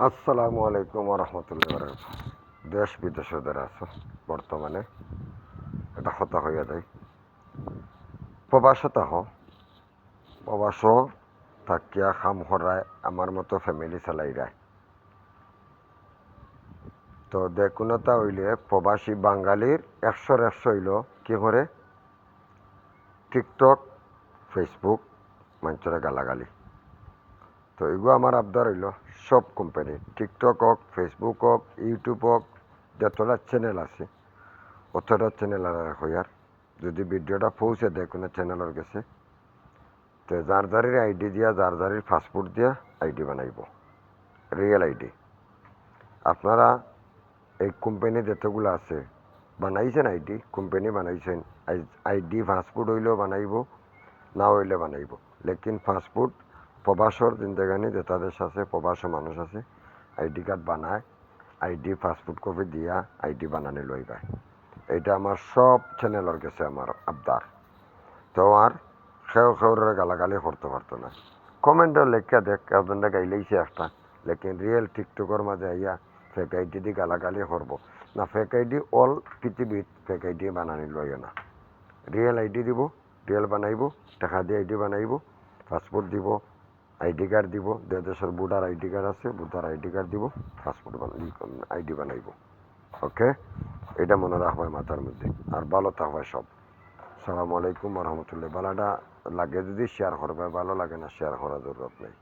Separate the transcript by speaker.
Speaker 1: আসসালামু আলাইকুম রহমতুল্লাহ বারাকাতুহু। দেশ বিদেশে যারা আছে বর্তমানে এটা হতা হইয়া যায় প্রবাসতা প্রবাস থাকিয়া খাম হরায় আমার মতো ফ্যামিলি চালাইরায়। তো দেখুনতা হইলে প্রবাসী বাঙালির 100 হইল কি করে টিকটক ফেসবুক মানুষের গালাগালি। তো এগুলো আমার আবদার হইল সব কোম্পানি টিকটক হোক ফেসবুক হোক ইউটিউব হোক যতটা চ্যানেল আছে অতটা চ্যানেল আর হইয়ার যদি ভিডিওটা পৌঁছে দেয় কোনো চ্যানেলের গেছে তো যার যারের আইডি দিয়া যার যারের পাসপোর্ট দিয়া আইডি বানাইব রিয়েল আইডি। আপনারা এই কোম্পানি যতগুলো আছে বানাইছেন আইডি কোম্পানি বানাইছেন আইডি পাসপোর্ট হইলেও বানাইব না হইলে বানাইব লেকিন পাসপোর্ট প্রবাসর জিন্দেগানি যেটা দেশ আছে প্রবাস মানুষ আছে আইডি কার্ড বানায় আইডি পাসপোর্ট কপি দিয়া আইডি বানানি লইবা। এটা আমার সব চ্যানেলের গেছে আমার আবদার। তো আর খেউরে গালাগালি করতে পারতো না কমেন্টে লেখা দেখ আপনারা গাইলেইছে একটা লেকিন রিয়েল টিকটকের মাঝে আইয়া ফেক আইডি দিয়ে গালাগালি করব না। ফেক আইডি অল পৃথিবীত ফেক আইডি বানানি লয় না। রিয়েল আইডি দিব রিয়েল বানাইব টাকা দিয়ে আইডি বানাইব পাসপোর্ট দিব আইডি কার্ড দিব দেশের ভোটার আইডি কার্ড আছে ভোটার আইডি কার্ড দিব পাসপোর্ট আইডি বানাইব। ওকে এটা মনে রাখবে মাথার মধ্যে আর ভালো থাকবে সব। সালামু আলাইকুম রহমতুল্লাহ। ভালোটা লাগে যদি শেয়ার করবে ভালো লাগে না শেয়ার করার জরুরত নেই।